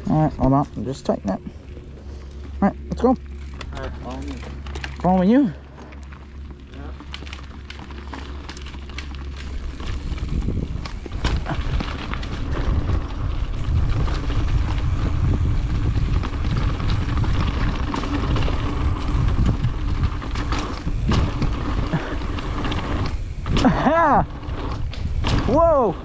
All right, hold on. Just tighten it. All right, let's go. All right, follow me. Following you. Aha! Whoa!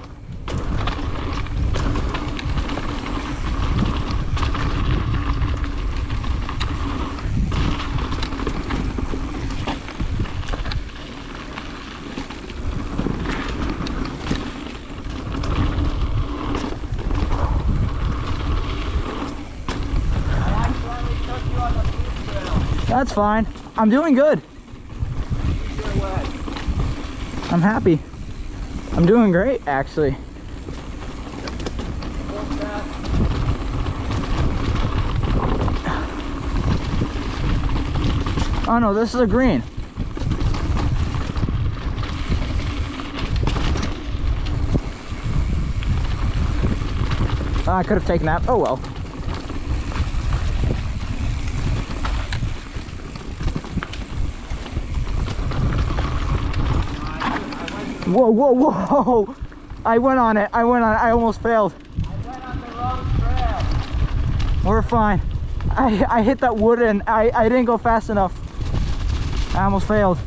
That's fine. I'm doing good. I'm happy. I'm doing great, actually. Oh no, this is a green. I could have taken that. Oh well. Whoa, whoa, whoa! I went on it. I almost failed. I went on the wrong trail. We're fine. I hit that wood and I didn't go fast enough. I almost failed.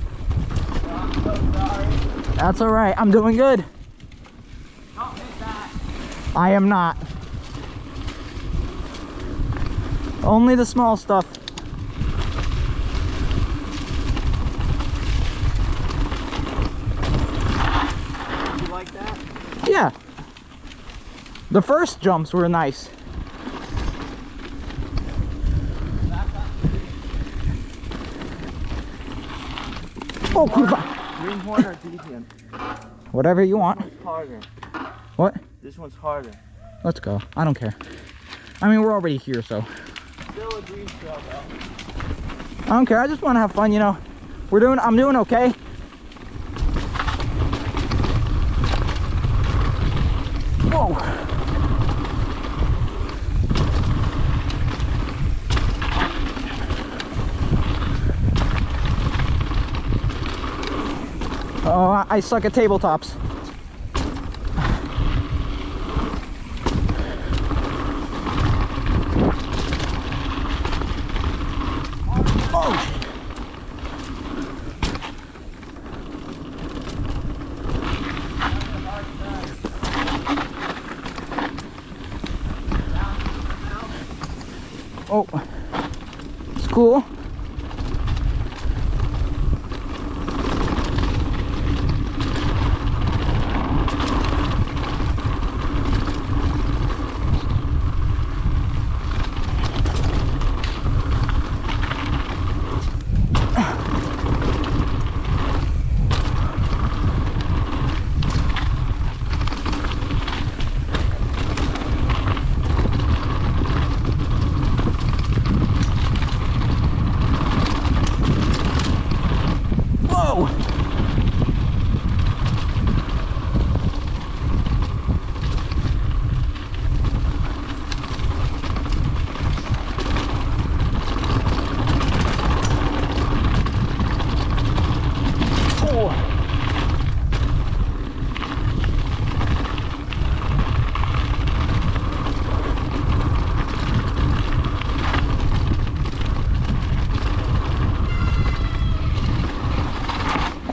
I'm so sorry. That's all right. I'm doing good. Don't hit that. I am not. Only the small stuff. You like that? Yeah. The first jumps were nice. Oh, Greenhorn or deviant? whatever you want. This one's harder. What? This one's harder. Let's go. I don't care. I mean, we're already here, so. Still a green trail though. I don't care. I just want to have fun, you know. I'm doing okay. Whoa. Oh, I suck at tabletops. Oh. Oh, it's cool.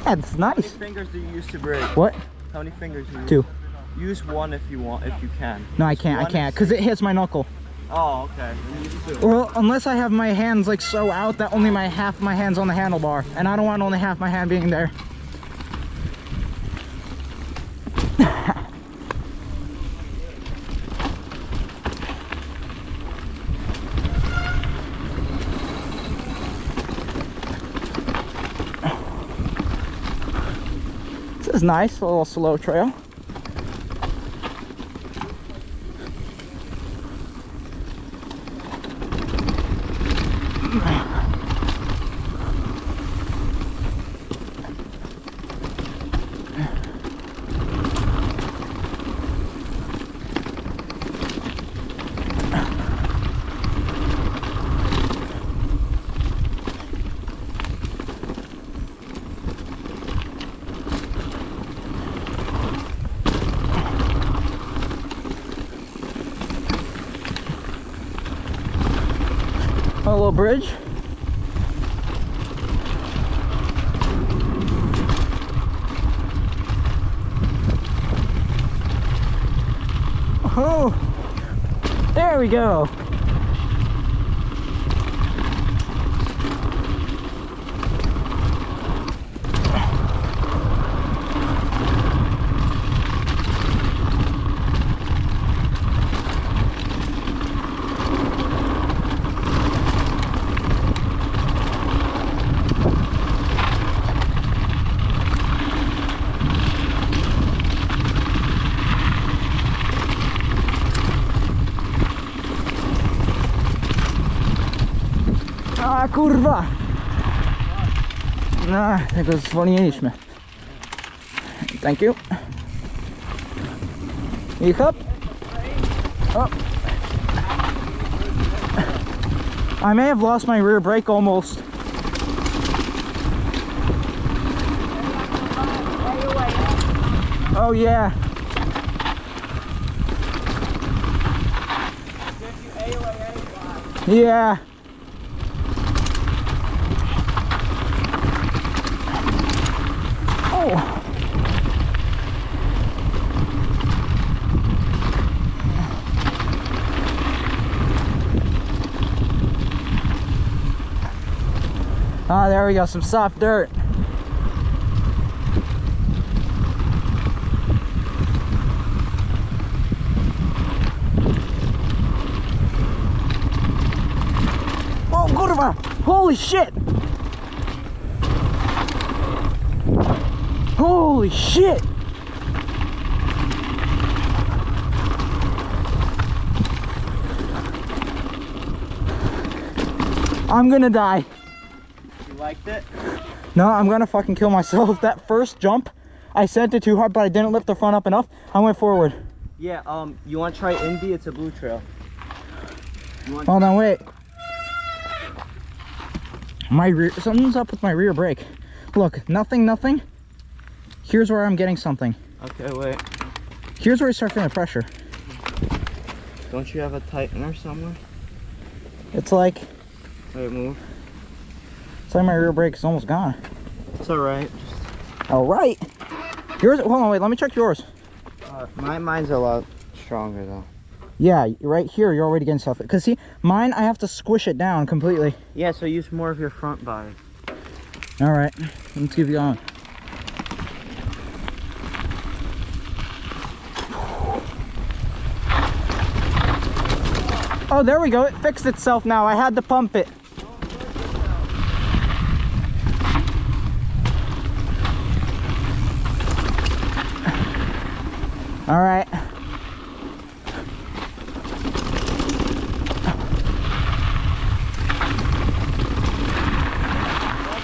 That's nice. How many fingers do you use to brake? What? How many fingers do you use? 2. Use 1 if you want, if you can. No, I Use can't. I 1 can't, because it hits my knuckle. Oh, okay. Then use 2. Well, unless I have my hands like so out that only my half my hand's on the handlebar, and I don't want only half my hand being there. This is nice, a little slow trail. A little bridge. Oh, there we go. A kurwa! No, tego zwolniliśmy. Thank you. I hop. Oh. I may have lost my rear brake almost. Oh yeah. Yeah. Ah, there we go, some soft dirt. Oh, kurwa! Holy shit! Holy shit! I'm gonna die. You liked it? No, I'm gonna fucking kill myself. That first jump, I sent it too hard, but I didn't lift the front up enough. I went forward. Yeah, you want to try Indy? It's a blue trail. Hold on, wait. My rear, something's up with my rear brake. Look, nothing. Here's where I'm getting something. Okay, wait. Here's where I start feeling pressure. Don't you have a tightener somewhere? It's like Move. It's like my rear brake is almost gone. It's alright. Alright. Yours, hold on, wait, let me check yours. Mine's a lot stronger though. Yeah, right here, you're already getting stuff. Because see, mine, I have to squish it down completely. Yeah, so use more of your front body. Alright, let's keep going. Oh, there we go. It fixed itself now. I had to pump it. All right.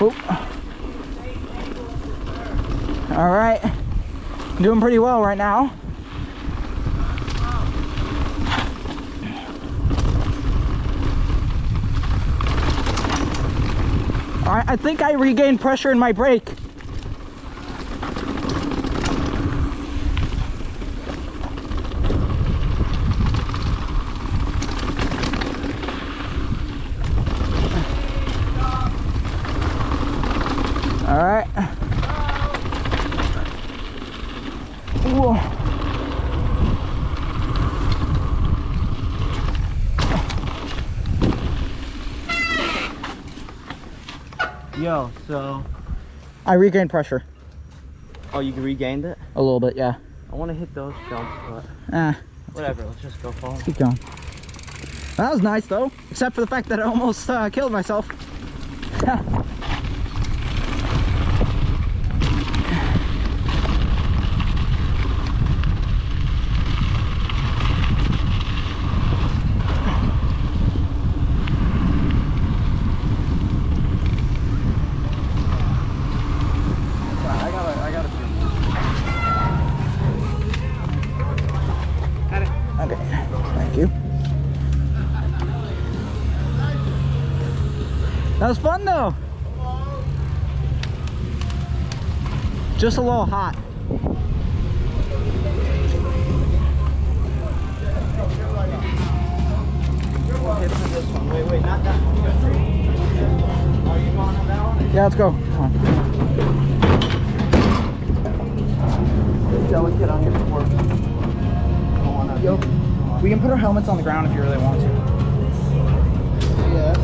Oop. All right. Doing pretty well right now. I think I regained pressure in my brake. All right. Whoa. Yo, so I regained pressure. Oh, you regained it? A little bit, yeah. I want to hit those jumps, but whatever. Let's just go forward. Keep going. That was nice though, except for the fact that I almost killed myself. Okay, thank you. That was fun though. Just a little hot. We'll hit for this one. Wait, not that one. Yeah, let's go. Come on. Delicate on your fork. Yo, we can put our helmets on the ground if you really want to. Yes.